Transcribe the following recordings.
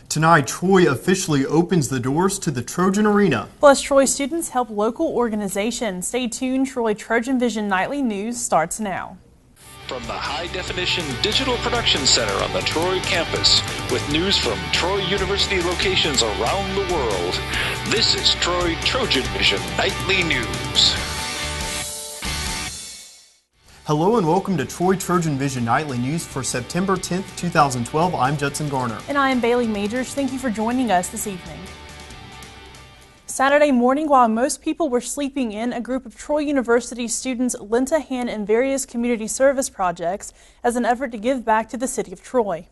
Tonight, Troy officially opens the doors to the Trojan Arena. Plus, Troy students help local organizations. Stay tuned. Troy TrojanVision Nightly News starts now. From the high-definition digital production center on the Troy campus, with news from Troy University locations around the world, this is Troy TrojanVision Nightly News. Hello and welcome to Troy TrojanVision Nightly News for September 10th, 2012. I'm Judson Garner. And I am Bailey Majors. Thank you for joining us this evening. Saturday morning, while most people were sleeping in, a group of Troy University students lent a hand in various community service projects as an effort to give back to the city of Troy.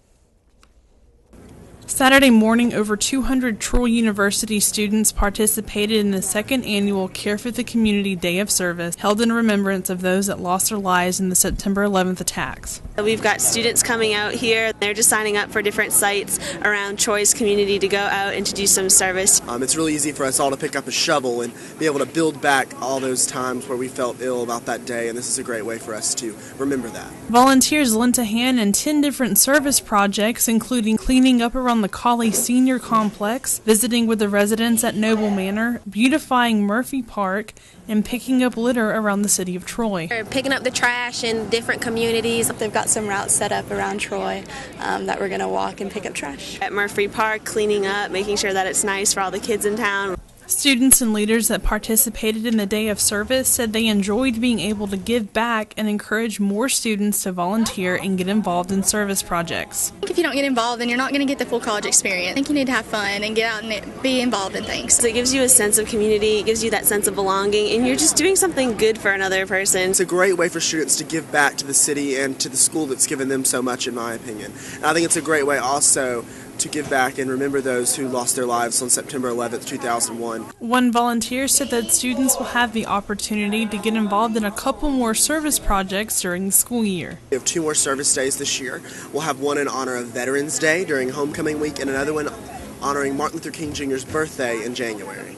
Saturday morning, over 200 Troy University students participated in the second annual Care for the Community Day of Service, held in remembrance of those that lost their lives in the September 11th attacks. We've got students coming out here. They're just signing up for different sites around Troy's community to go out and to do some service. It's really easy for us all to pick up a shovel and be able to build back all those times where we felt ill about that day, and this is a great way for us to remember that. Volunteers lent a hand in 10 different service projects, including cleaning up around the Colley Senior Complex, visiting with the residents at Noble Manor, beautifying Murphy Park, and picking up litter around the city of Troy. We're picking up the trash in different communities. They've got some routes set up around Troy that we're going to walk and pick up trash. At Murphy Park, cleaning up, making sure that it's nice for all the kids in town. Students and leaders that participated in the Day of Service said they enjoyed being able to give back and encourage more students to volunteer and get involved in service projects. I think if you don't get involved, then you're not going to get the full college experience. I think you need to have fun and get out and be involved in things. So it gives you a sense of community, it gives you that sense of belonging, and you're just doing something good for another person. It's a great way for students to give back to the city and to the school that's given them so much, in my opinion. And I think it's a great way also to give back and remember those who lost their lives on September 11th, 2001. One volunteer said that students will have the opportunity to get involved in a couple more service projects during the school year. We have 2 more service days this year. We'll have one in honor of Veterans Day during homecoming week and another one honoring Martin Luther King Jr.'s birthday in January.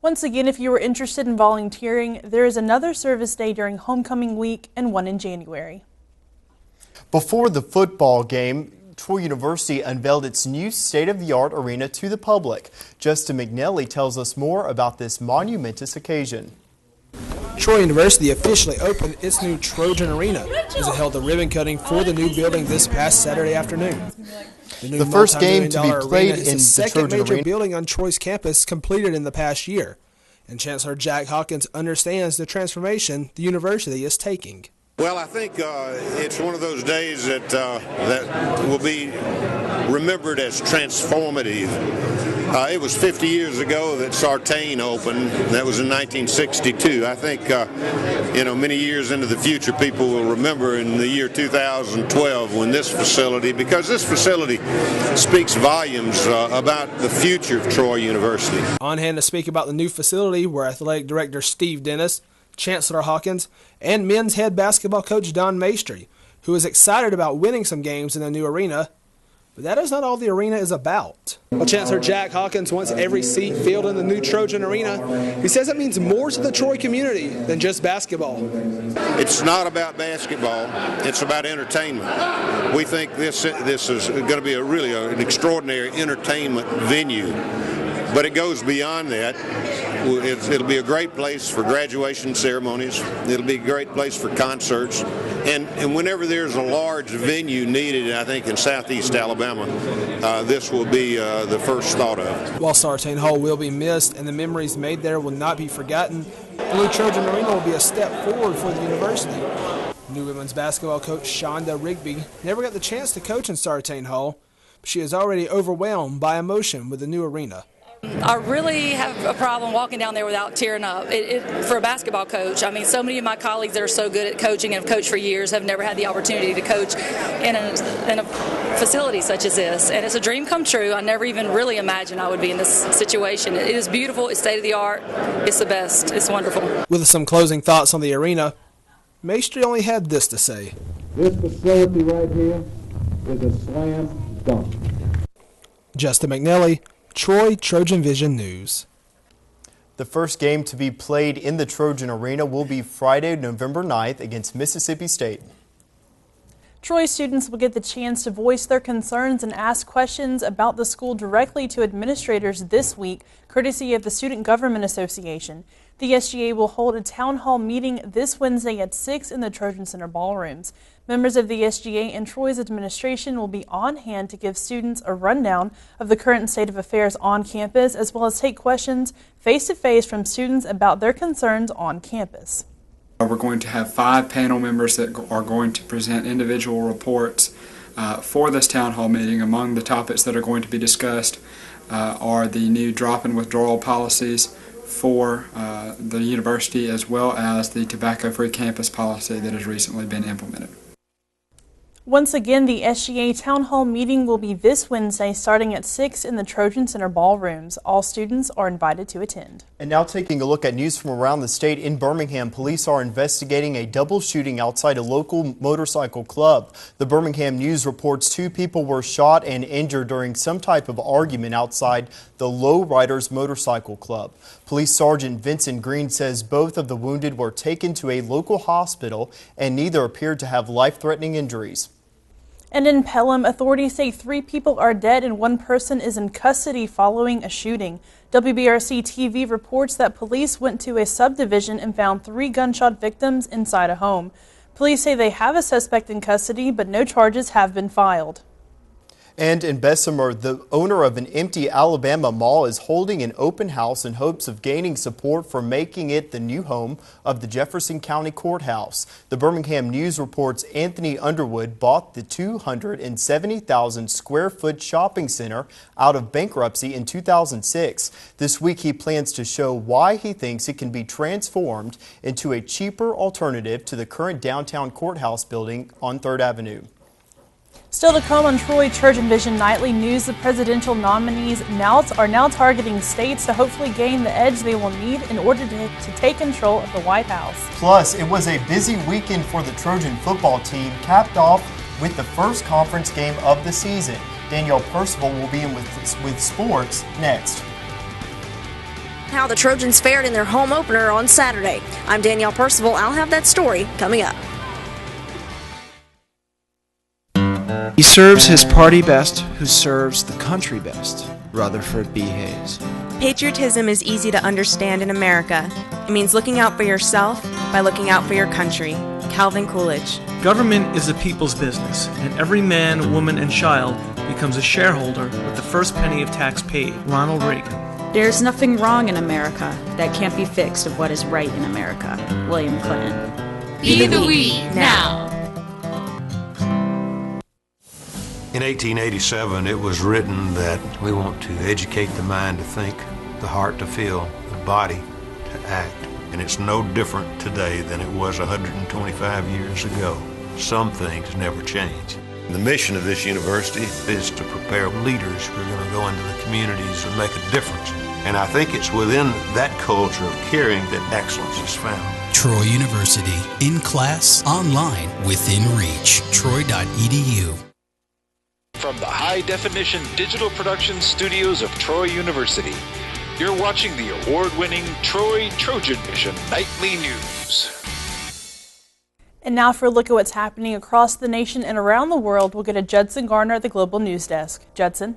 Once again, if you are interested in volunteering, there is another service day during homecoming week and one in January. Before the football game, Troy University unveiled its new state-of-the-art arena to the public. Justin McNally tells us more about this monumentous occasion. Troy University officially opened its new Trojan Arena as it held the ribbon cutting for the new building this past Saturday afternoon. The first game to be played in the second Trojan major Arena building on Troy's campus completed in the past year, and Chancellor Jack Hawkins understands the transformation the university is taking. Well, I think it's one of those days that will be remembered as transformative. It was 50 years ago that Sartain opened. That was in 1962. I think, many years into the future, people will remember in the year 2012 when this facility, because this facility speaks volumes about the future of Troy University. On hand to speak about the new facility were Athletic Director Steve Dennis, Chancellor Hawkins, and men's head basketball coach Don Maestri, who is excited about winning some games in the new arena. But that is not all the arena is about. Well, Chancellor Jack Hawkins wants every seat filled in the new Trojan Arena. He says it means more to the Troy community than just basketball. It's not about basketball. It's about entertainment. We think this is going to be an extraordinary entertainment venue. But it goes beyond that. It'll be a great place for graduation ceremonies. It'll be a great place for concerts. And whenever there's a large venue needed, I think in southeast Alabama, this will be the first thought of. While Sartain Hall will be missed and the memories made there will not be forgotten, the new Trojan Arena will be a step forward for the university. New women's basketball coach Shonda Rigby never got the chance to coach in Sartain Hall, but she is already overwhelmed by emotion with the new arena. I really have a problem walking down there without tearing up. For a basketball coach, I mean, so many of my colleagues that are so good at coaching and have coached for years have never had the opportunity to coach in a facility such as this. And it's a dream come true. I never even really imagined I would be in this situation. It is beautiful. It's state of the art. It's the best. It's wonderful. With some closing thoughts on the arena, Maestri only had this to say. This facility right here is a slam dunk. Justin McNally, Troy TrojanVision News. The first game to be played in the Trojan Arena will be Friday, November 9th against Mississippi State. Troy students will get the chance to voice their concerns and ask questions about the school directly to administrators this week, courtesy of the Student Government Association. The SGA will hold a town hall meeting this Wednesday at 6 in the Trojan Center ballrooms. Members of the SGA and Troy's administration will be on hand to give students a rundown of the current state of affairs on campus, as well as take questions face-to-face from students about their concerns on campus. We're going to have 5 panel members that are going to present individual reports for this town hall meeting. Among the topics that are going to be discussed are the new drop-in withdrawal policies for the university, as well as the tobacco-free campus policy that has recently been implemented. Once again, the SGA Town Hall meeting will be this Wednesday starting at 6 in the Trojan Center ballrooms. All students are invited to attend. And now taking a look at news from around the state. In Birmingham, police are investigating a double shooting outside a local motorcycle club. The Birmingham News reports 2 people were shot and injured during some type of argument outside the Low Riders Motorcycle Club. Police Sergeant Vincent Green says both of the wounded were taken to a local hospital and neither appeared to have life-threatening injuries. And in Pelham, authorities say 3 people are dead and 1 person is in custody following a shooting. WBRC TV reports that police went to a subdivision and found 3 gunshot victims inside a home. Police say they have a suspect in custody, but no charges have been filed. And in Bessemer, the owner of an empty Alabama mall is holding an open house in hopes of gaining support for making it the new home of the Jefferson County Courthouse. The Birmingham News reports Anthony Underwood bought the 270,000 square foot shopping center out of bankruptcy in 2006. This week he plans to show why he thinks it can be transformed into a cheaper alternative to the current downtown courthouse building on 3rd Avenue. Still to come on Troy TrojanVision Nightly news, the presidential nominees are now targeting states to hopefully gain the edge they will need in order to take control of the White House. Plus, it was a busy weekend for the Trojan football team, capped off with the first conference game of the season. Danielle Percival will be in with sports next. How the Trojans fared in their home opener on Saturday. I'm Danielle Percival. I'll have that story coming up. He serves his party best who serves the country best. Rutherford B. Hayes. Patriotism is easy to understand in America. It means looking out for yourself by looking out for your country. Calvin Coolidge. Government is the people's business, and every man, woman, and child becomes a shareholder with the first penny of tax paid. Ronald Reagan. There's nothing wrong in America that can't be fixed of what is right in America. William Clinton. Be the we now. In 1887, it was written that we want to educate the mind to think, the heart to feel, the body to act. And it's no different today than it was 125 years ago. Some things never change. The mission of this university is to prepare leaders who are going to go into the communities and make a difference. And I think it's within that culture of caring that excellence is found. Troy University, in class, online, within reach. Troy.edu. From the high-definition digital production studios of Troy University, you're watching the award-winning Troy TrojanVision Nightly News. And now for a look at what's happening across the nation and around the world, we'll go to Judson Garner at the Global News Desk. Judson.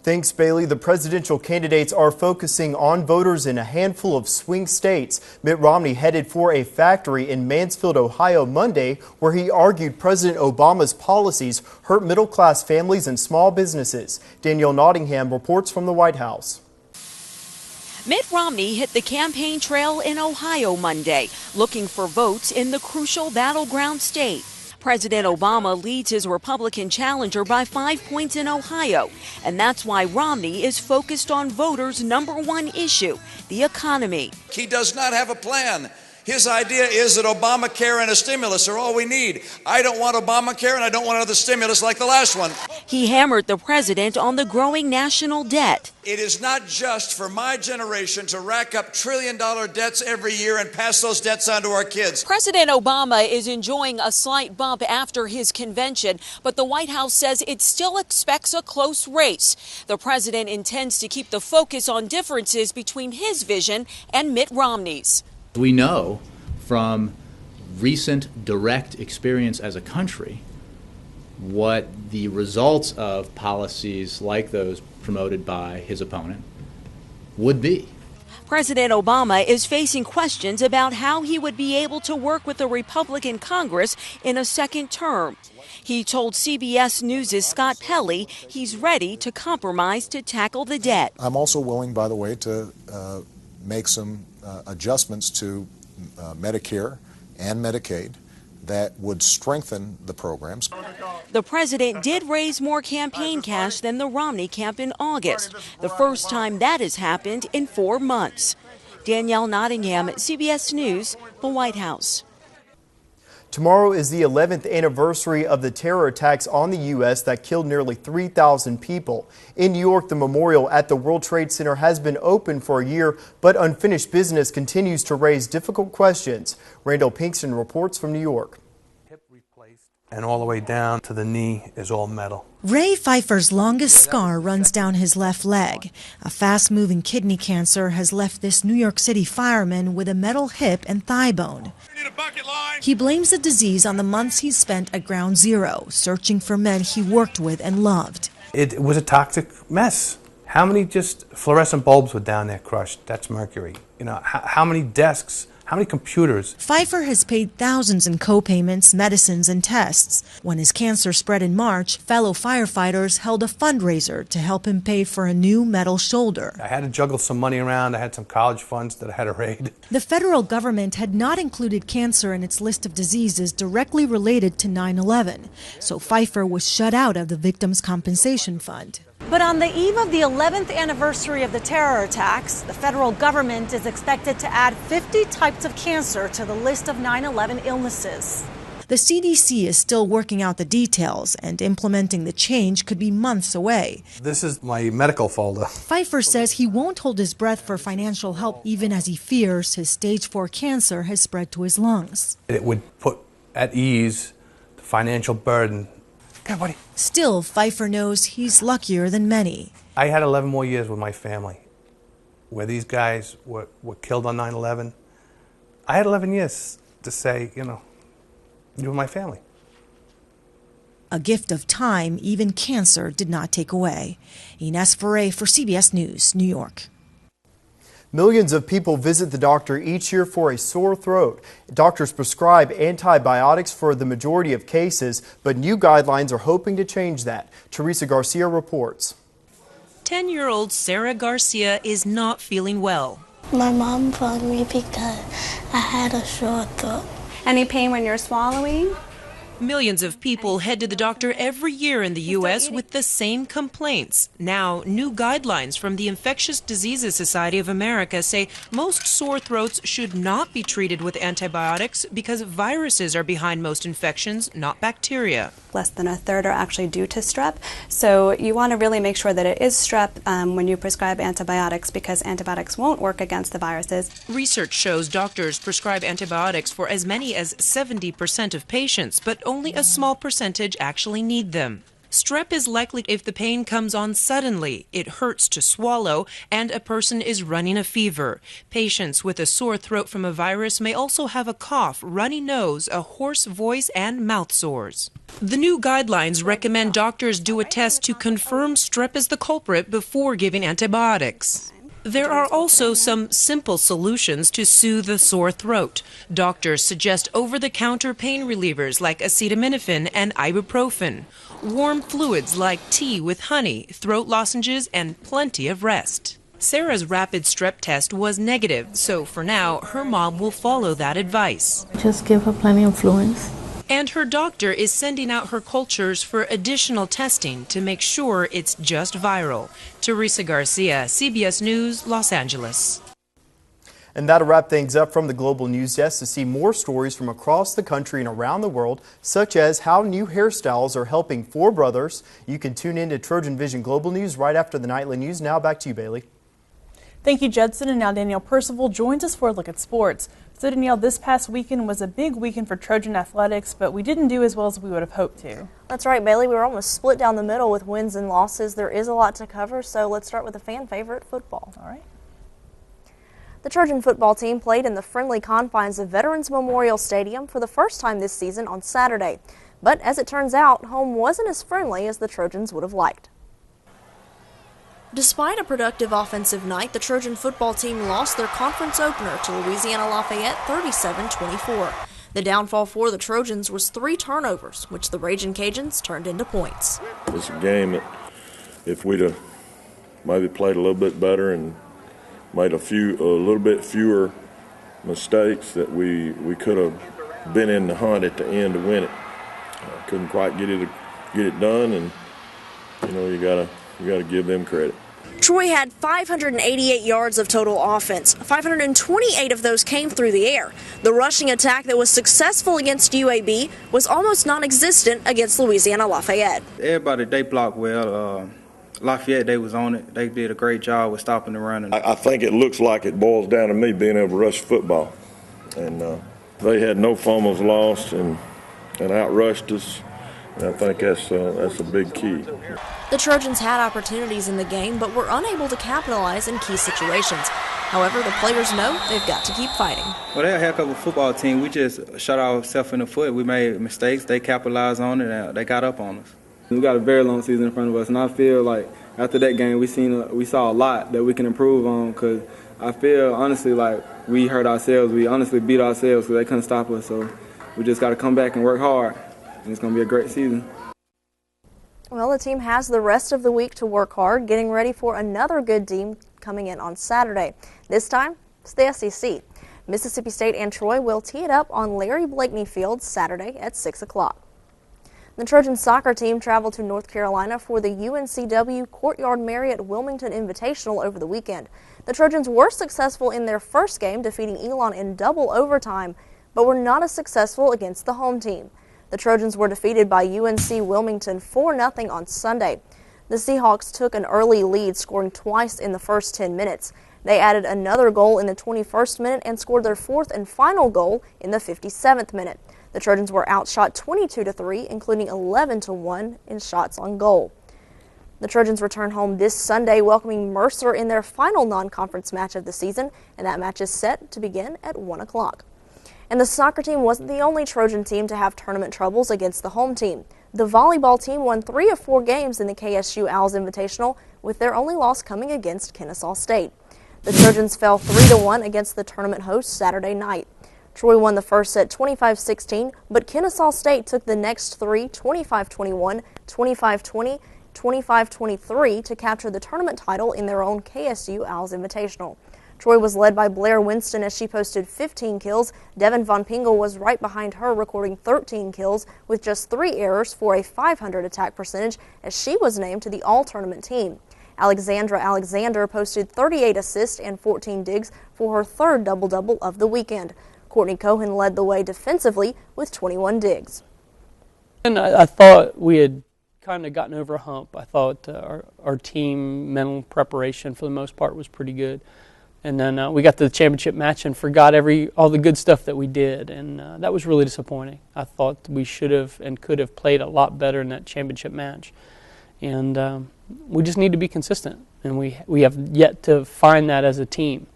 Thanks, Bailey. The presidential candidates are focusing on voters in a handful of swing states. Mitt Romney headed for a factory in Mansfield, Ohio Monday, where he argued President Obama's policies hurt middle-class families and small businesses. Danielle Nottingham reports from the White House. Mitt Romney hit the campaign trail in Ohio Monday, looking for votes in the crucial battleground state. President Obama leads his Republican challenger by 5 points in Ohio, and that's why Romney is focused on voters' #1 issue, the economy. He does not have a plan. His idea is that Obamacare and a stimulus are all we need. I don't want Obamacare and I don't want another stimulus like the last one. He hammered the president on the growing national debt. It is not just for my generation to rack up trillion-dollar debts every year and pass those debts on to our kids. President Obama is enjoying a slight bump after his convention, but the White House says it still expects a close race. The president intends to keep the focus on differences between his vision and Mitt Romney's. We know from recent direct experience as a country what the results of policies like those promoted by his opponent would be. President Obama is facing questions about how he would be able to work with a Republican Congress in a second term. He told CBS News' Scott Pelley he's ready to compromise to tackle the debt. I'm also willing, by the way, to make some adjustments to Medicare and Medicaid that would strengthen the programs. The president did raise more campaign cash than the Romney camp in August, the first time that has happened in 4 months. Danielle Nottingham, CBS News, the White House. Tomorrow is the 11th anniversary of the terror attacks on the U.S. that killed nearly 3,000 people. In New York, the memorial at the World Trade Center has been open for a year, but unfinished business continues to raise difficult questions. Randall Pinkston reports from New York. And all the way down to the knee is all metal. Ray Pfeiffer's longest scar runs down his left leg. A fast-moving kidney cancer has left this New York City fireman with a metal hip and thigh bone. He blames the disease on the months he spent at Ground Zero, searching for men he worked with and loved. It was a toxic mess. How many just fluorescent bulbs were down there crushed? That's mercury. You know, how many desks? How many computers? Pfeiffer has paid thousands in co-payments, medicines, and tests. When his cancer spread in March, fellow firefighters held a fundraiser to help him pay for a new metal shoulder. I had to juggle some money around. I had some college funds that I had to raid. The federal government had not included cancer in its list of diseases directly related to 9/11, so Pfeiffer was shut out of the Victims' Compensation Fund. But on the eve of the 11th anniversary of the terror attacks, the federal government is expected to add 50 types of cancer to the list of 9/11 illnesses. The CDC is still working out the details, and implementing the change could be months away. This is my medical folder. Pfeiffer says he won't hold his breath for financial help, even as he fears his stage 4 cancer has spread to his lungs. It would put at ease the financial burden. Come on, buddy. Still, Pfeiffer knows he's luckier than many. I had 11 more years with my family. Where these guys were killed on 9/11, I had 11 years to say, you know, you were my family. A gift of time even cancer did not take away. Ines Ferre for CBS News, New York. Millions of people visit the doctor each year for a sore throat. Doctors prescribe antibiotics for the majority of cases, but new guidelines are hoping to change that. Teresa Garcia reports. 10-year-old Sarah Garcia is not feeling well. My mom bugged me because I had a sore throat. Any pain when you're swallowing? Millions of people head to the doctor every year in the U.S. with the same complaints. Now, new guidelines from the Infectious Diseases Society of America say most sore throats should not be treated with antibiotics because viruses are behind most infections, not bacteria. Less than a third are actually due to strep. So you want to really make sure that it is strep when you prescribe antibiotics, because antibiotics won't work against the viruses. Research shows doctors prescribe antibiotics for as many as 70% of patients, but only a small percentage actually need them. Strep is likely if the pain comes on suddenly, it hurts to swallow, and a person is running a fever. Patients with a sore throat from a virus may also have a cough, runny nose, a hoarse voice, and mouth sores. The new guidelines recommend doctors do a test to confirm strep is the culprit before giving antibiotics. There are also some simple solutions to soothe the sore throat. Doctors suggest over-the-counter pain relievers like acetaminophen and ibuprofen, warm fluids like tea with honey, throat lozenges, and plenty of rest. Sarah's rapid strep test was negative, so for now, her mom will follow that advice. Just give her plenty of fluids. And her doctor is sending out her cultures for additional testing to make sure it's just viral. Teresa Garcia, CBS News, Los Angeles. And that'll wrap things up from the Global News Desk. To see more stories from across the country and around the world, such as how new hairstyles are helping 4 brothers, you can tune in to Trojan Vision Global News right after the nightly news. Now back to you, Bailey. Thank you, Judson. And now Danielle Percival joins us for a look at sports. So Danielle, this past weekend was a big weekend for Trojan athletics, but we didn't do as well as we would have hoped to. That's right, Bailey. We were almost split down the middle with wins and losses. There is a lot to cover, so let's start with a fan favorite, football. All right. The Trojan football team played in the friendly confines of Veterans Memorial Stadium for the first time this season on Saturday. But as it turns out, home wasn't as friendly as the Trojans would have liked. Despite a productive offensive night, the Trojan football team lost their conference opener to Louisiana Lafayette 37-24. The downfall for the Trojans was 3 turnovers, which the Ragin' Cajuns turned into points. It's a game that if we'd have maybe played a little bit better and made a little bit fewer mistakes, that we could have been in the hunt at the end to win it. Couldn't quite get it done, and you gotta give them credit. Troy had 588 yards of total offense. 528 of those came through the air. The rushing attack that was successful against UAB was almost non-existent against Louisiana Lafayette. Everybody, they blocked well. Lafayette, they was on it. They did a great job with stopping the run. I think it looks like it boils down to me being able to rush football. And they had no fumbles lost and outrushed us. And I think that's a big key. The Trojans had opportunities in the game, but were unable to capitalize in key situations. However, the players know they've got to keep fighting. Well, they're a heck of a football team. We just shot ourselves in the foot. We made mistakes. They capitalized on it, and they got up on us. We got a very long season in front of us, and I feel like after that game we saw a lot that we can improve on, because I feel honestly like we hurt ourselves. We honestly beat ourselves because they couldn't stop us. So we just got to come back and work hard, and it's going to be a great season. Well, the team has the rest of the week to work hard, getting ready for another good team coming in on Saturday. This time, it's the SEC. Mississippi State and Troy will tee it up on Larry Blakeney Field Saturday at 6 o'clock. The Trojan soccer team traveled to North Carolina for the UNCW Courtyard Marriott Wilmington Invitational over the weekend. The Trojans were successful in their first game, defeating Elon in double overtime, but were not as successful against the home team. The Trojans were defeated by UNC Wilmington 4-0 on Sunday. The Seahawks took an early lead, scoring twice in the first 10 minutes. They added another goal in the 21st minute and scored their fourth and final goal in the 57th minute. The Trojans were outshot 22-3, including 11-1 in shots on goal. The Trojans return home this Sunday, welcoming Mercer in their final non-conference match of the season, and that match is set to begin at 1 o'clock. And the soccer team wasn't the only Trojan team to have tournament troubles against the home team. The volleyball team won 3 of 4 games in the KSU Owls Invitational, with their only loss coming against Kennesaw State. The Trojans fell 3-1 against the tournament host Saturday night. Troy won the first set 25-16, but Kennesaw State took the next 3 25-21, 25-20, 25-23 to capture the tournament title in their own KSU Owls Invitational. Troy was led by Blair Winston as she posted 15 kills. Devin Von Pingle was right behind her, recording 13 kills with just 3 errors for a .500 attack percentage as she was named to the all-tournament team. Alexandra Alexander posted 38 assists and 14 digs for her third double-double of the weekend. Courtney Cohen led the way defensively with 21 digs. And I thought we had kind of gotten over a hump. I thought our team mental preparation for the most part was pretty good. And then we got to the championship match and forgot all the good stuff that we did, and that was really disappointing. I thought we should have and could have played a lot better in that championship match. And we just need to be consistent, and we have yet to find that as a team.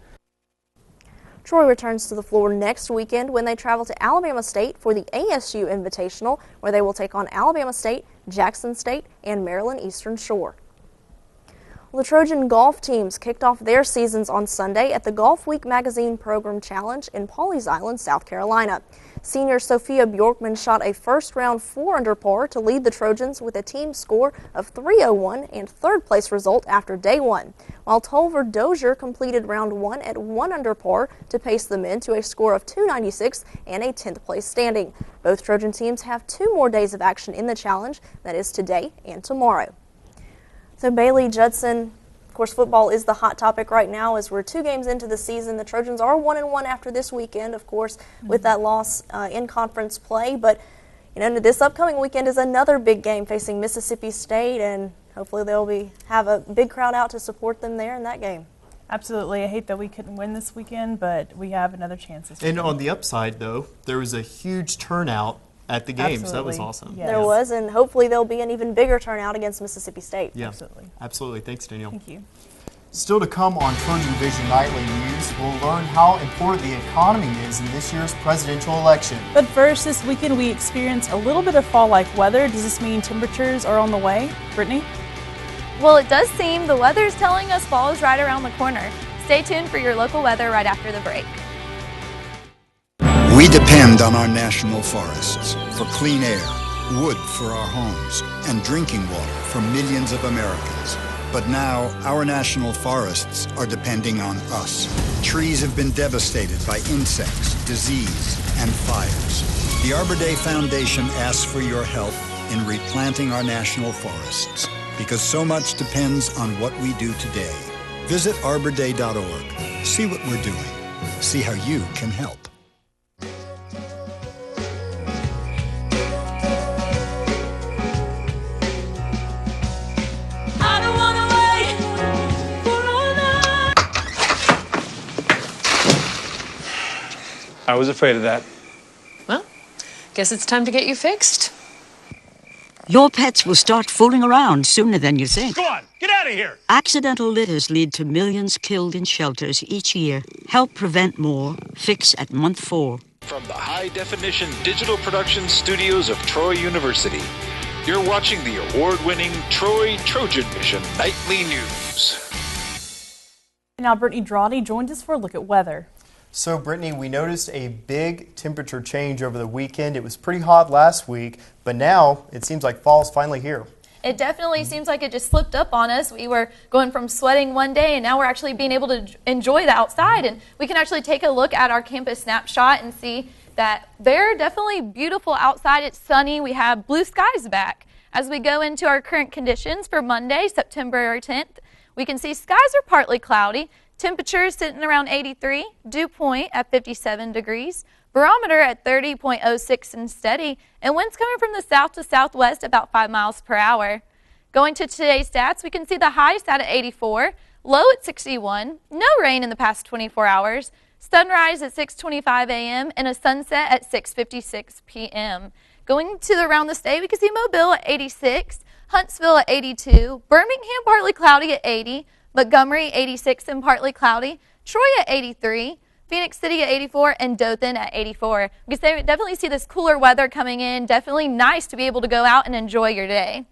Troy returns to the floor next weekend when they travel to Alabama State for the ASU Invitational, where they will take on Alabama State, Jackson State, and Maryland Eastern Shore. The Trojan golf teams kicked off their seasons on Sunday at the Golf Week Magazine Program Challenge in Pawleys Island, South Carolina. Senior Sophia Bjorkman shot a first-round 4-under par to lead the Trojans with a team score of 301 and third-place result after day 1, while Tolver Dozier completed round 1 at 1-under par to pace the men to a score of 296 and a 10th-place standing. Both Trojan teams have 2 more days of action in the challenge, that is today and tomorrow. So Bailey, Judson, of course, football is the hot topic right now as we're 2 games into the season. The Trojans are 1-1 after this weekend, of course, with that loss in conference play. But, this upcoming weekend is another big game facing Mississippi State, and hopefully they'll have a big crowd out to support them there in that game. Absolutely. I hate that we couldn't win this weekend, but we have another chance this weekend. And on the upside, though, there was a huge turnout at the games. Absolutely. That was awesome. Yes. There was, and hopefully there'll be an even bigger turnout against Mississippi State. Yeah, absolutely. Absolutely. Thanks, Danielle. Thank you. Still to come on TrojanVision Nightly News, we'll learn how important the economy is in this year's presidential election. But first, this weekend we experienced a little bit of fall-like weather. Does this mean temperatures are on the way? Brittany? Well, it does seem the weather is telling us fall is right around the corner. Stay tuned for your local weather right after the break. We depend on our national forests for clean air, wood for our homes, and drinking water for millions of Americans. But now, our national forests are depending on us. Trees have been devastated by insects, disease, and fires. The Arbor Day Foundation asks for your help in replanting our national forests, because so much depends on what we do today. Visit arborday.org. See what we're doing. See how you can help. I was afraid of that. Well, guess it's time to get you fixed. Your pets will start fooling around sooner than you think. Go on, get out of here! Accidental litters lead to millions killed in shelters each year. Help prevent more. Fix at month 4. From the high-definition digital production studios of Troy University, you're watching the award-winning TrojanVision Nightly News. Now, Brittany Drawdy joined us for a look at weather. So, Brittany, we noticed a big temperature change over the weekend. It was pretty hot last week, but now it seems like fall's finally here. It definitely seems like it just slipped up on us. We were going from sweating one day, and now we're actually being able to enjoy the outside. And we can actually take a look at our campus snapshot and see that they're definitely beautiful outside. It's sunny. We have blue skies back. As we go into our current conditions for Monday, September 10th, we can see skies are partly cloudy. Temperatures sitting around 83, dew point at 57 degrees, barometer at 30.06 and steady, and winds coming from the south to southwest about 5 miles per hour. Going to today's stats, we can see the high sat at 84, low at 61, no rain in the past 24 hours, sunrise at 6:25 a.m., and a sunset at 6:56 p.m. Going to around the state, we can see Mobile at 86, Huntsville at 82, Birmingham partly cloudy at 80, Montgomery 86 and partly cloudy, Troy at 83, Phoenix City at 84, and Dothan at 84. We can definitely see this cooler weather coming in. Definitely nice to be able to go out and enjoy your day.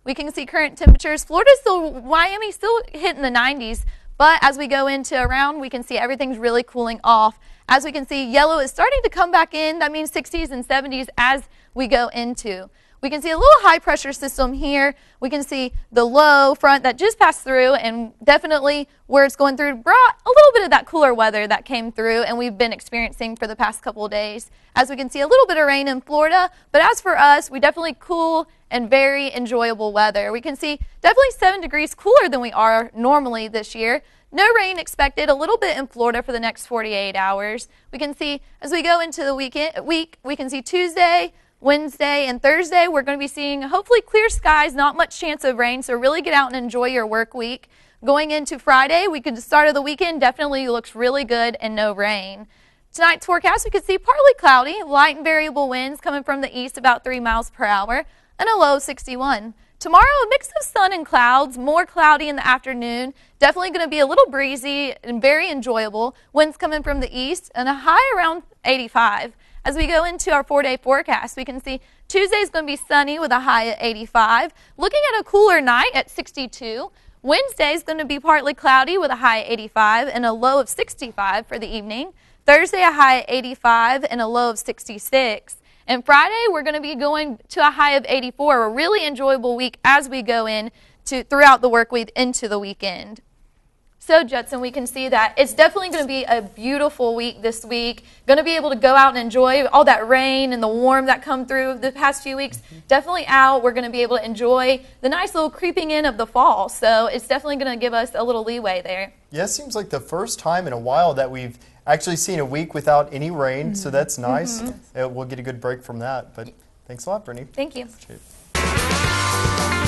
We can see current temperatures. Miami still hitting the 90s, but as we go into around, we can see everything's really cooling off. As we can see, yellow is starting to come back in. That means 60s and 70s as we go into. We can see a little high pressure system here. We can see the low front that just passed through, and definitely where it's going through brought a little bit of that cooler weather that came through and we've been experiencing for the past couple of days. As we can see, a little bit of rain in Florida, but as for us, we definitely cool and very enjoyable weather. We can see definitely 7 degrees cooler than we are normally this year. No rain expected, a little bit in Florida for the next 48 hours. We can see as we go into the week, we can see Tuesday, Wednesday, and Thursday, we're going to be seeing hopefully clear skies, not much chance of rain, so really get out and enjoy your work week. Going into Friday, the start of the weekend definitely looks really good and no rain. Tonight's forecast, we could see partly cloudy, light and variable winds coming from the east about 3 miles per hour, and a low of 61. Tomorrow, a mix of sun and clouds, more cloudy in the afternoon, definitely going to be a little breezy and very enjoyable. Winds coming from the east, and a high around 85. As we go into our 4-day forecast, we can see Tuesday is going to be sunny with a high at 85. Looking at a cooler night at 62. Wednesday is going to be partly cloudy with a high at 85 and a low of 65 for the evening. Thursday, a high at 85 and a low of 66. And Friday, we're going to be going to a high of 84. A really enjoyable week as we go in throughout the work week into the weekend. So, Judson, we can see that it's definitely going to be a beautiful week this week. Going to be able to go out and enjoy all that rain and the warm that come through the past few weeks. Definitely out. We're going to be able to enjoy the nice little creeping in of the fall. So it's definitely going to give us a little leeway there. Yeah, it seems like the first time in a while that we've actually seen a week without any rain. So that's nice. We'll get a good break from that. But thanks a lot, Brittany. Thank you. Appreciate it.